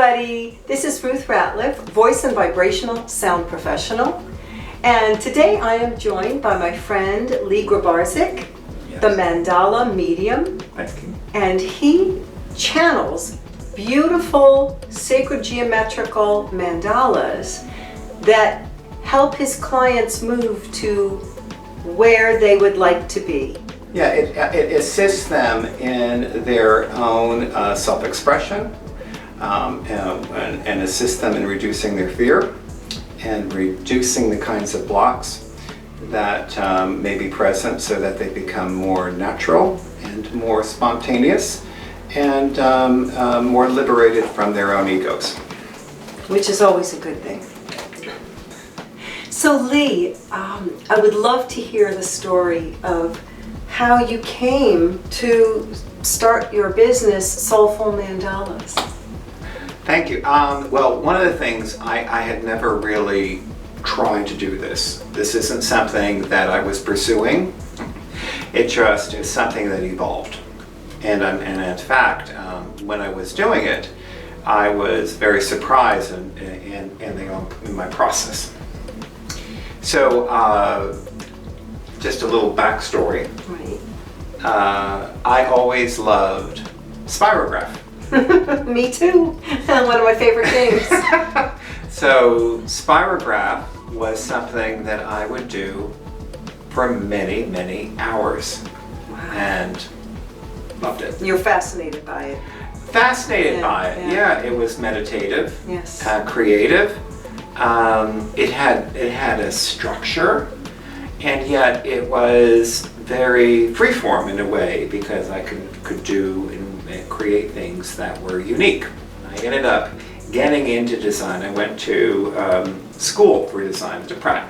everybody. This is Ruth Ratliff, voice and vibrational sound professional. And today I am joined by my friend Lee Grabarczyk, the Mandala medium. Thank you. And he channels beautiful sacred geometrical mandalas that help his clients move to where they would like to be. Yeah, it assists them in their own self-expression and assists them in reducing their fear and reducing the kinds of blocks that may be present so that they become more natural and more spontaneous and more liberated from their own egos. Which is always a good thing. So Lee, I would love to hear the story of how you came to start your business, Soulful Mandalas. Thank you. Well, one of the things, I had never really tried to do this. This isn't something that I was pursuing. It just is something that evolved. And in fact, when I was doing it, I was very surprised in my process. So, just a little backstory. Right. I always loved spirograph. Me too. One of my favorite things. So spirograph was something that I would do for many, many hours. Wow. And loved it. You're fascinated by it. Fascinated by it. Yeah, it was meditative. Yes. Creative. It had a structure, and yet it was very freeform in a way because I could do and create things that were unique. I ended up getting into design. I went to school for design at Pratt,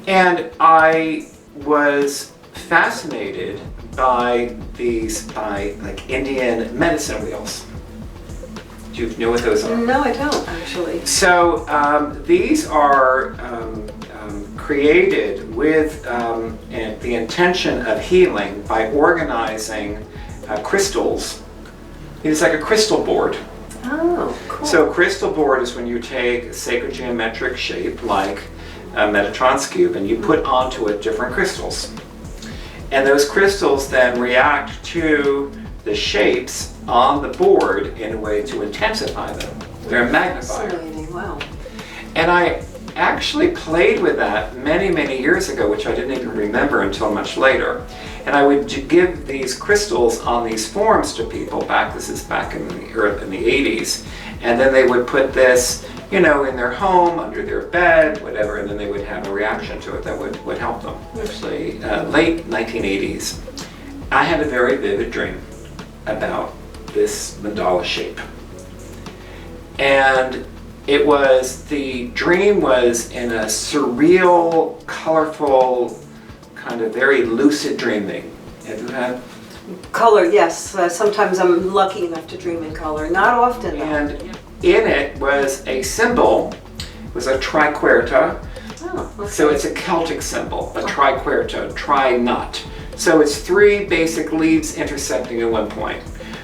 and I was fascinated by like Indian medicine wheels. Do you know what those are? No, I don't actually. So these are created with the intention of healing by organizing crystals. It's like a crystal board. Oh, cool. So crystal board is when you take a sacred geometric shape like a Metatron's cube and you put onto it different crystals. And those crystals then react to the shapes on the board in a way to intensify them. They're a magnifier. Fascinating. Wow. And I actually played with that many, many years ago, which I didn't even remember until much later. And I would give these crystals on these forms to people this is back in the 80s. And then they would put this, in their home, under their bed, whatever, and then they would have a reaction to it that would help them. Actually, late 1980s, I had a very vivid dream about this mandala shape. And the dream was in a surreal, colorful, kind of very lucid dreaming. Have you had? Color, yes. Sometimes I'm lucky enough to dream in color. Not often, though. And in it was a symbol. It was a Triqueta. Oh, okay. So it's a Celtic symbol, a Triqueta, tri-knot. So it's three basic leaves intersecting at one point.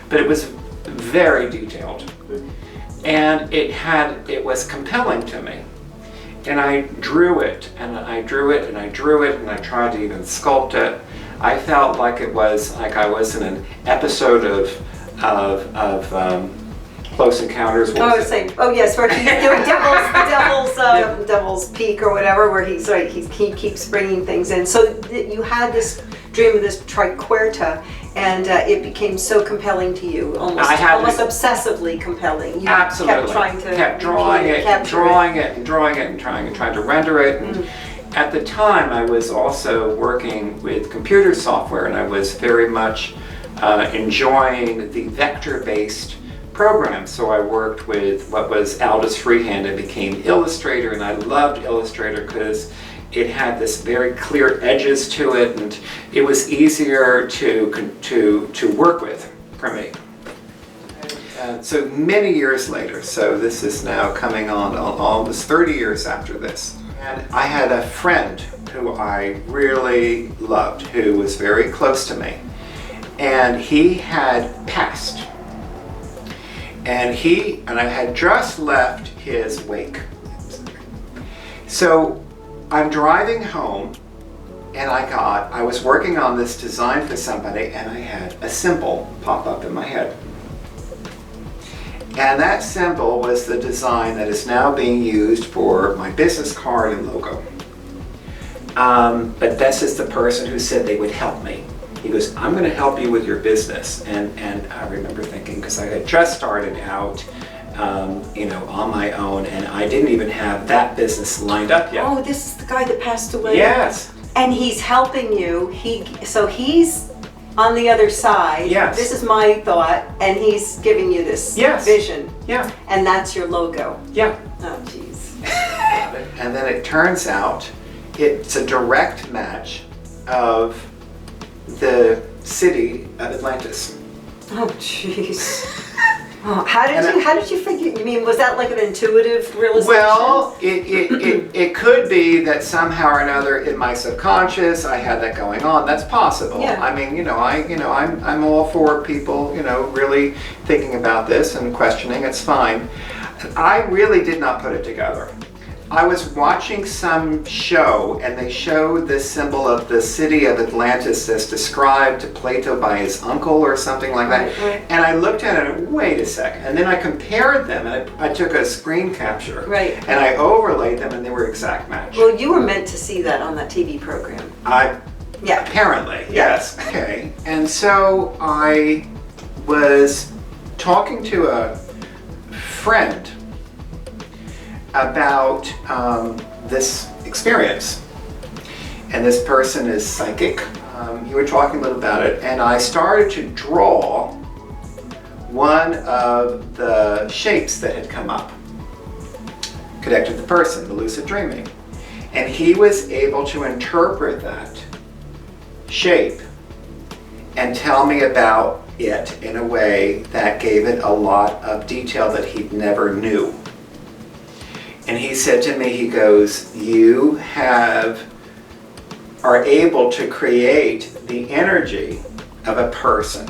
But it was very detailed. And it was compelling to me. And I drew it, and I drew it, and I drew it, and I tried to even sculpt it. I felt like it was like I was in an episode of Close Encounters. Oh, yes, where he's doing Devil's Peak or whatever, where he keeps bringing things in. So you had this dream of this Triqueta, and it became so compelling to you, almost obsessively compelling. You Absolutely. kept drawing it, and trying to render it. And at the time, I was also working with computer software, and I was very much enjoying the vector-based program. So I worked with what was Aldous Freehand and became Illustrator, and I loved Illustrator because it had this very clear edges to it, and it was easier to work with for me. So many years later, so this is now coming on almost 30 years after this, and I had a friend who I really loved, who was very close to me, and he had passed. And I had just left his wake. So I'm driving home, and I was working on this design for somebody, and I had a symbol pop up in my head. And that symbol was the design that is now being used for my business card and logo. But this is the person who said they would help me. He goes, I'm going to help you with your business. And I remember thinking, because I had just started out, on my own, and I didn't even have that business lined up yet. Oh, this is the guy that passed away? Yes. And he's helping you. So he's on the other side. Yes. This is my thought, and he's giving you this vision. Yeah. And that's your logo. Yeah. Oh, jeez. And then it turns out it's a direct match of the city of Atlantis. Oh, jeez. Oh, how did you figure? You mean, was that like an intuitive realization? Well, it could be that somehow or another in my subconscious I had that going on. That's possible. Yeah. I mean, I'm all for people, really thinking about this and questioning. It's fine. I really did not put it together. I was watching some show, and they showed this symbol of the city of Atlantis as described to Plato by his uncle or something like that. Right. And I looked at it and wait a second. And then I compared them, and I took a screen capture. Right. And I overlaid them, and they were exact match. Well, you were meant to see that on that TV program. Yeah. Apparently, yes. Okay. And so I was talking to a friend about this experience, and this person is psychic. You were talking a little about it, and I started to draw one of the shapes that had come up connected to the person, the lucid dreaming, and he was able to interpret that shape and tell me about it in a way that gave it a lot of detail that he never knew. And he said to me, he goes, you are able to create the energy of a person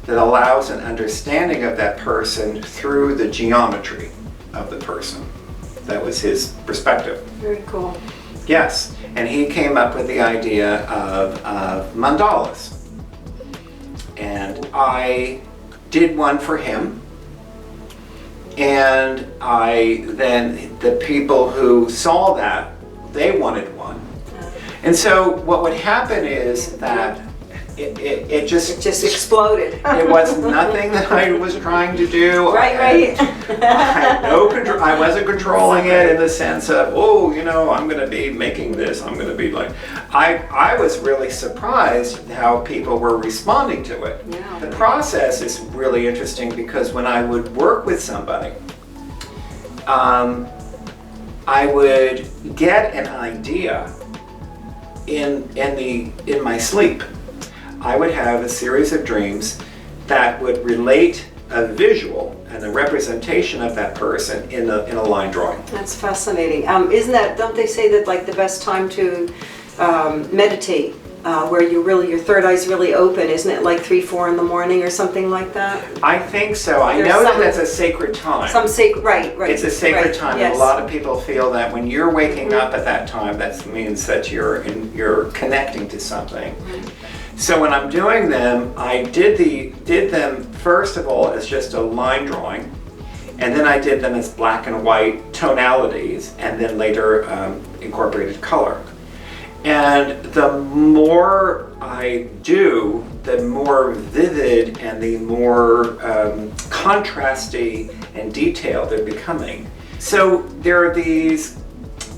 that allows an understanding of that person through the geometry of the person. That was his perspective. Very cool. Yes, and he came up with the idea of mandalas. And I did one for him. And then the people who saw that, they wanted one. And so what would happen is that it just exploded. It was nothing that I was trying to do. Right. I had no control. I wasn't controlling it in the sense of, I'm going to be making this. I'm going to be like, I was really surprised how people were responding to it. Yeah. The process is really interesting because when I would work with somebody, I would get an idea in my sleep. I would have a series of dreams that would relate a visual and a representation of that person in a line drawing. That's fascinating. Don't they say that like the best time to meditate, where your third eye's really open, isn't it like 3-4 in the morning or something like that? I think so. I know that that's a sacred time. Right. It's a sacred time, yes. and a lot of people feel that when you're waking up at that time, that means that you're connecting to something. So when I'm doing them, I did them first of all as just a line drawing, and then I did them as black and white tonalities, and then later incorporated color. And the more I do, the more vivid and the more contrasty and detailed they're becoming. So there are these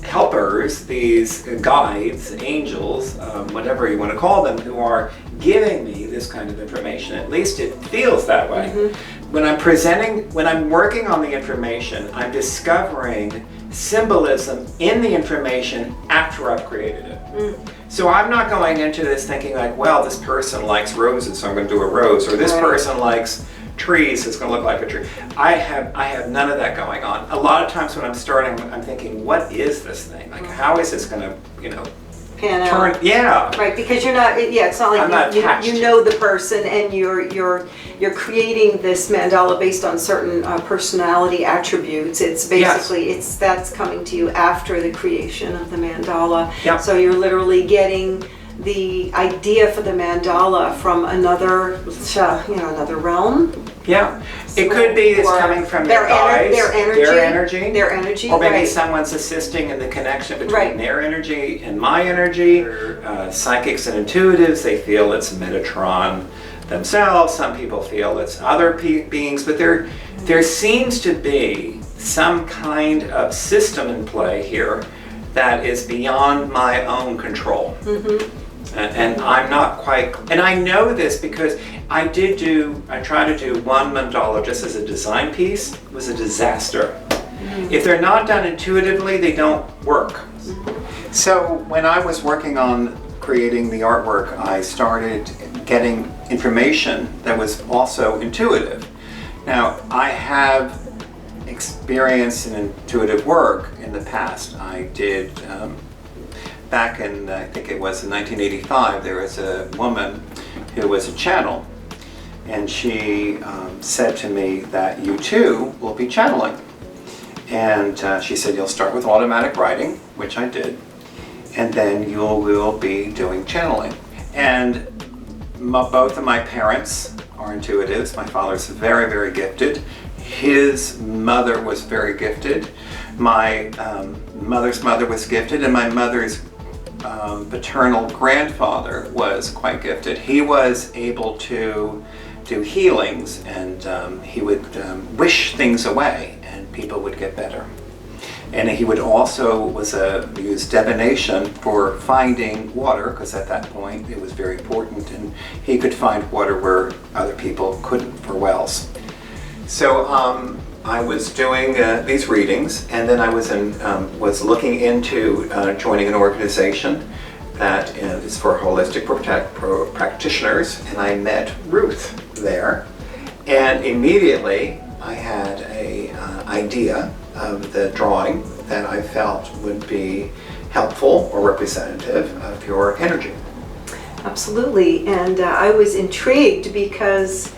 helpers, these guides, angels, whatever you want to call them, who are giving me this kind of information. At least it feels that way. Mm-hmm. When I'm working on the information, I'm discovering symbolism in the information after I've created it. So I'm not going into this thinking like, well, this person likes roses, so I'm going to do a rose, or this person likes trees, it's going to look like a tree. I have none of that going on. A lot of times when I'm starting, I'm thinking, what is this thing? Like, how is this going to, pan out. Yeah. Right, because you're not. Yeah, it's not like I'm not attached. you know the person, and you're creating this mandala based on certain personality attributes. It's basically that's coming to you after the creation of the mandala. Yeah. So you're literally getting the idea for the mandala from another, another realm. Yeah, it could be it's coming from their eyes, their energy, or maybe someone's assisting in the connection between their energy and my energy. Psychics and intuitives, they feel it's Metatron themselves. Some people feel it's other beings, but there seems to be some kind of system in play here that is beyond my own control. Mm-hmm. And I'm not quite, and I know this because I tried to do one mandala just as a design piece. It was a disaster. Mm-hmm. If they're not done intuitively, they don't work. Mm-hmm. So when I was working on creating the artwork, I started getting information that was also intuitive. Now, I have experience in intuitive work in the past. I did, back in, I think it was in 1985, there was a woman who was a channel, and she said to me that you too will be channeling. And she said, you'll start with automatic writing, which I did, and then you will be doing channeling. And both of my parents are intuitives. My father's very, very gifted. His mother was very gifted. My mother's mother was gifted, and my mother's paternal grandfather was quite gifted. He was able to do healings, and he would wish things away, and people would get better. And he would also use divination for finding water, because at that point it was very important, and he could find water where other people couldn't for wells. So I was doing these readings, and then I was looking into joining an organization that is for holistic practitioners, and I met Ruth there, and immediately I had an idea of the drawing that I felt would be helpful or representative of your energy. Absolutely, and I was intrigued because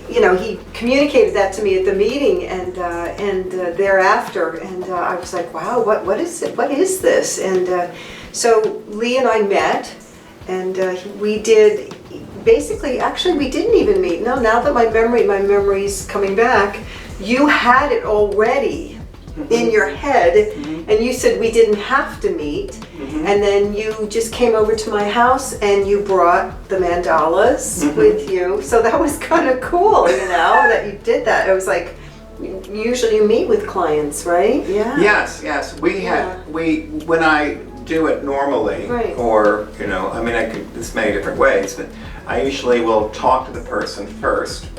he communicated that to me at the meeting, and thereafter, and I was like, wow, what is it? What is this? And so Lee and I met, and we did. Basically, actually, we didn't even meet. No, now that my memory's coming back, you had it already in your head, and you said we didn't have to meet, and then you just came over to my house and you brought the mandalas with you. So that was kind of cool, that you did that. It was like, usually you meet with clients, right? Yeah. Yes. When I do it normally, or I could this many different ways, but I usually will talk to the person first,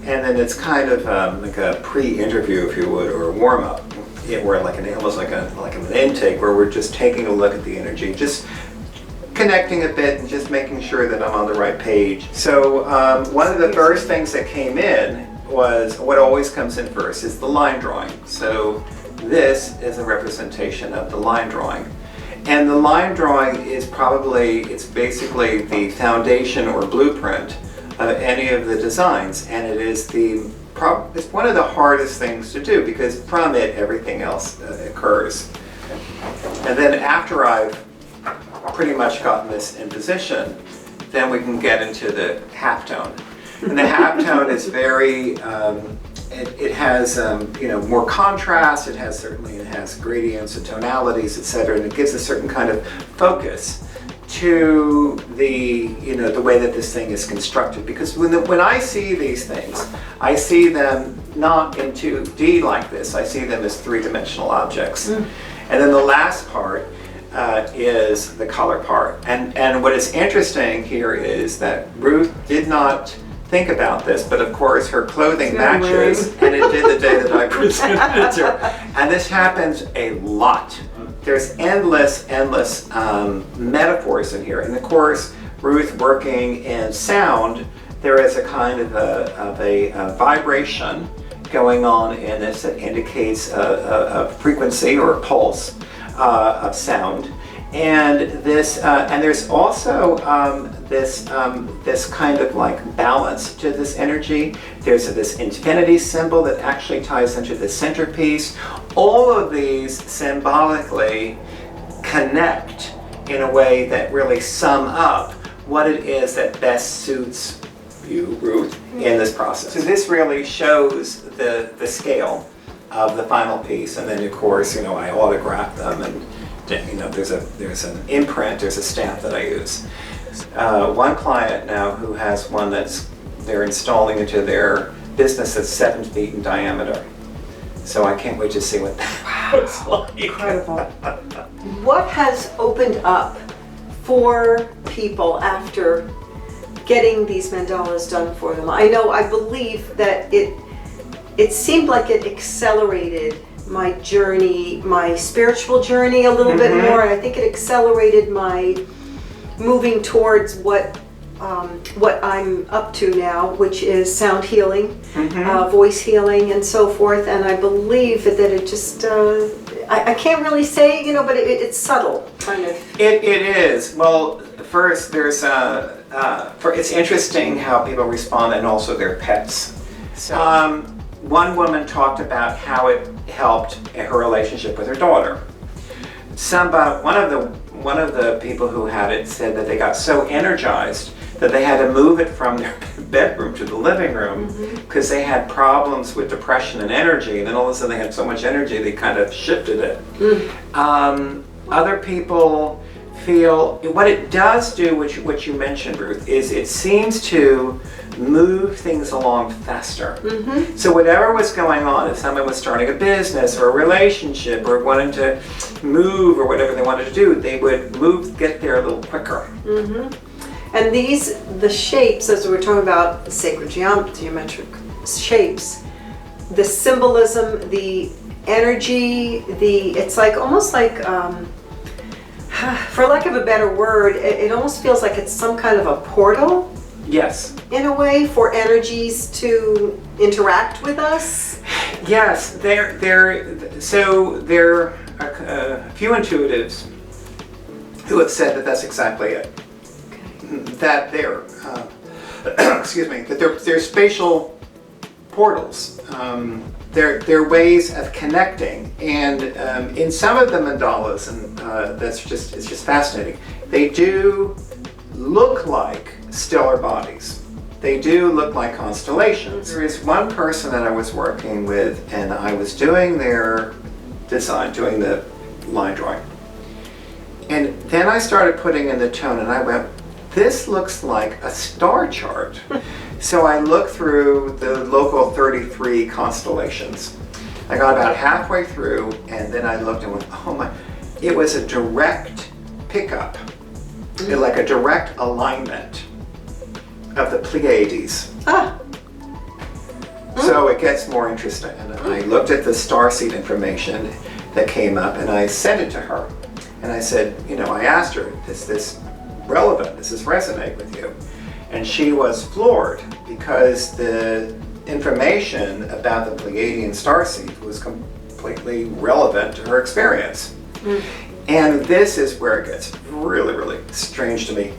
and then it's kind of like a pre-interview, if you would, or a warm-up, where almost like an intake, where we're just taking a look at the energy, just connecting a bit and just making sure that I'm on the right page. So one of the first things that came in was, what always comes in first is the line drawing. So this is a representation of the line drawing. And the line drawing is it's basically the foundation or blueprint of any of the designs, and it is it's one of the hardest things to do, because from it everything else occurs. And then after I've pretty much gotten this in position, then we can get into the halftone. And the halftone is very, it has more contrast, it has gradients and tonalities, etc., and it gives a certain kind of focus to the way that this thing is constructed. Because when I see these things, I see them not in 2D like this. I see them as three-dimensional objects. And then the last part is the color part. And what is interesting here is that Ruth did not think about this, but of course her clothing matches, and it did the day that I presented it to her. And this happens a lot. There's endless metaphors in here. And of course, Ruth working in sound, there is a kind of a vibration going on in this that indicates a frequency or a pulse of sound. And this, and there's also this kind of like balance to this energy. There's this infinity symbol that actually ties into the centerpiece. All of these symbolically connect in a way that really sum up what it is that best suits you, Ruth, in this process. So this really shows the scale of the final piece, and then of course, I autograph them, and there's an imprint, there's a stamp that I use. One client now who has one they're installing into their business that's 7 feet in diameter. So I can't wait to see what that looks like. Incredible. What has opened up for people after getting these mandalas done for them? I believe that it seemed like it accelerated my journey, my spiritual journey a little bit more. And I think it accelerated my moving towards what I'm up to now, which is sound healing, voice healing, and so forth. And I believe that it just, I can't really say, but it's subtle, kind of. It is. Well, first, there's it's interesting how people respond, and also their pets. So, one woman talked about how it helped her relationship with her daughter. One of the people who had it said that they got so energized that they had to move it from their bedroom to the living room because they had problems with depression and energy, and then all of a sudden they had so much energy they kind of shifted it. Other people feel what it does do, which you mentioned, Ruth, is it seems to move things along faster. So whatever was going on, if someone was starting a business or a relationship or wanting to move or whatever they wanted to do, they would get there a little quicker. And the shapes, as we were talking about, the sacred geometric shapes, the symbolism, the energy, it's like almost like, for lack of a better word, it almost feels like it's some kind of a portal. Yes. In a way, for energies to interact with us. Yes, there are a few intuitives who have said that that's exactly it. That they're, that they're spatial portals. They're ways of connecting, and in some of the mandalas, and it's just fascinating. They do look like stellar bodies. They do look like constellations. There is one person that I was working with, and I was doing their design, doing the line drawing. And then I started putting in the tone, and I went, this looks like a star chart. So I looked through the local 33 constellations. I got about halfway through, and then I looked and went, oh my, it was a direct pickup, like a direct alignment of the Pleiades. So it gets more interesting. And I looked at the starseed information that came up, and I sent it to her. And I said, I asked her, is this relevant? Does this resonate with you? And she was floored because the information about the Pleiadian starseed was completely relevant to her experience. And this is where it gets really, really strange to me.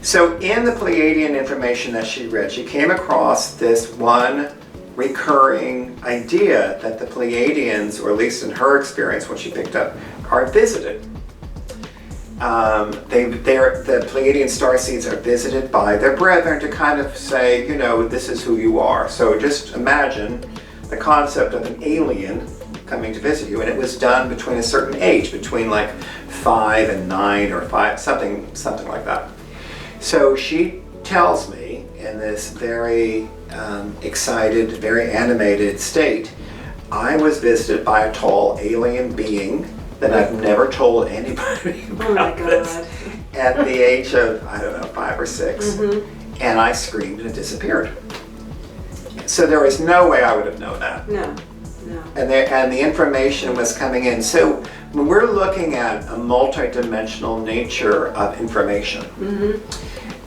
So in the Pleiadian information that she read, she came across this one recurring idea that the Pleiadians, or at least in her experience when she picked up, are visited. The Pleiadian starseeds are visited by their brethren to kind of say, this is who you are. So just imagine the concept of an alien coming to visit you, and it was done between a certain age, between like 5 and 9 or 5, something like that. So she tells me in this very excited, very animated state, I was visited by a tall alien being that I've never told anybody about this at the age of, 5 or 6. And I screamed and it disappeared. So there was no way I would have known that. No. And the information was coming in. So when we're looking at a multidimensional nature of information,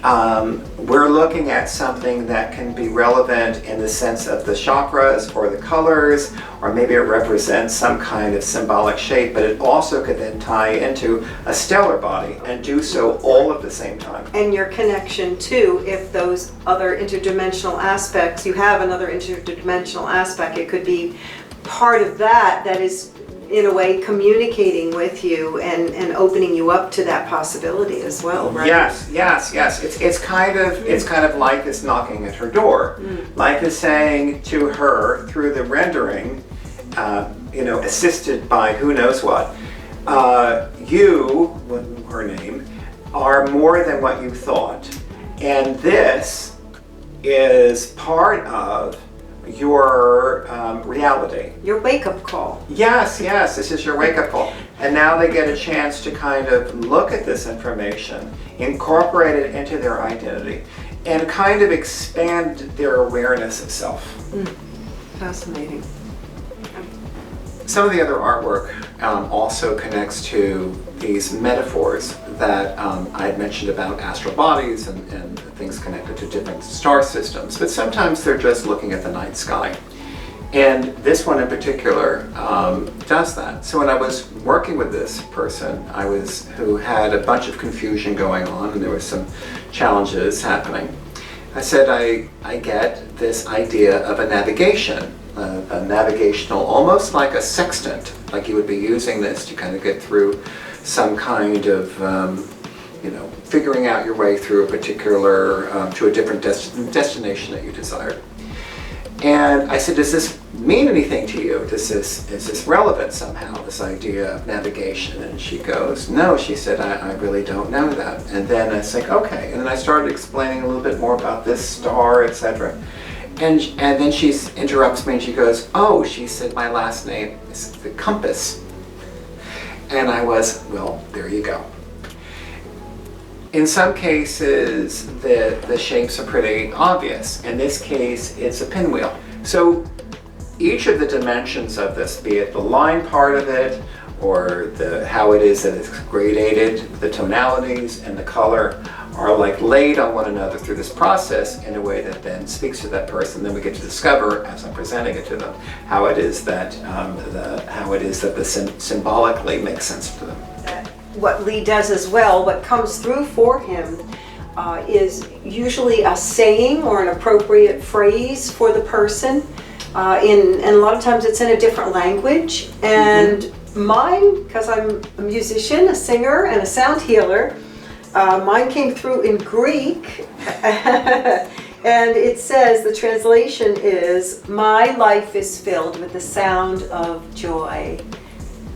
we're looking at something that can be relevant in the sense of the chakras or the colors, or maybe it represents some kind of symbolic shape, but it also could then tie into a stellar body and do so all at the same time. And your connection too, if those other interdimensional aspects, you have another interdimensional aspect, it could be part of that is in a way communicating with you and opening you up to that possibility as well, right? Yes. It's kind of life is knocking at her door. Life is saying to her through the rendering, assisted by who knows what, you, her name, are more than what you thought, and this is part of your reality. Your wake-up call. Yes, this is your wake-up call. And now they get a chance to kind of look at this information, incorporate it into their identity, and kind of expand their awareness of self. Fascinating. Some of the other artwork also connects to these metaphors that I had mentioned about astral bodies and things connected to different star systems, but sometimes they're just looking at the night sky. And this one in particular does that. So when I was working with this person, who had a bunch of confusion going on and there were some challenges happening, I said, I get this idea of a navigation. A navigational, almost like a sextant, like you would be using this to kind of get through some kind of, figuring out your way through a particular, to a different destination that you desired. And I said, does this mean anything to you? Is this relevant somehow, this idea of navigation? And she goes, no, she said, I really don't know that. And then I was like, okay. And then I started explaining a little bit more about this star, etc. And then she interrupts me and she goes, oh, she said, my last name is the compass. And I was, well, there you go. In some cases, the shapes are pretty obvious. In this case, it's a pinwheel. So each of the dimensions of this, be it the line part of it, or how it is that it's gradated, the tonalities and the color are like laid on one another through this process in a way that then speaks to that person. Then we get to discover, as I'm presenting it to them, how it is that symbolically makes sense to them. What Lee does as well, what comes through for him is usually a saying or an appropriate phrase for the person. And a lot of times it's in a different language. And mine, because I'm a musician, a singer, and a sound healer, mine came through in Greek. And it says, the translation is, my life is filled with the sound of joy.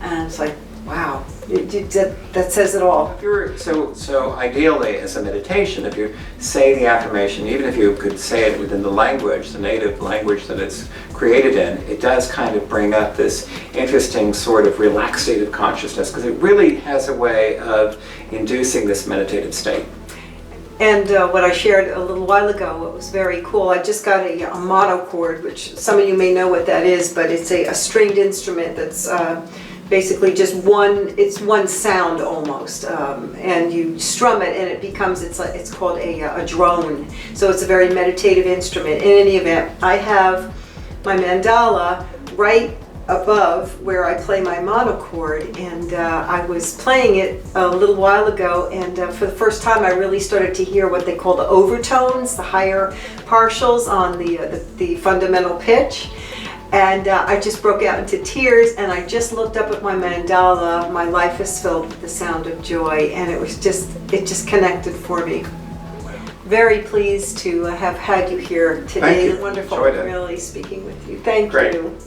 And it's like, wow, that says it all. So ideally, as a meditation, if you say the affirmation, even if you could say it within the language, the native language that it's created in, it does kind of bring up this interesting sort of relaxed state of consciousness, because it really has a way of inducing this meditative state. And what I shared a little while ago, it was very cool. I just got a monochord, which some of you may know what that is, but it's a stringed instrument that's basically just one sound almost, and you strum it and it becomes, it's called a drone. So it's a very meditative instrument. In any event, I have my mandala right above where I play my monochord, and I was playing it a little while ago, and for the first time I really started to hear what they call the overtones, the higher partials on the fundamental pitch. And I just broke out into tears, and I just looked up at my mandala, my life is filled with the sound of joy, and it just connected for me. Very pleased to have had you here today. Thank you. Wonderful, Enjoyed it. really speaking with you. Thank Great. you.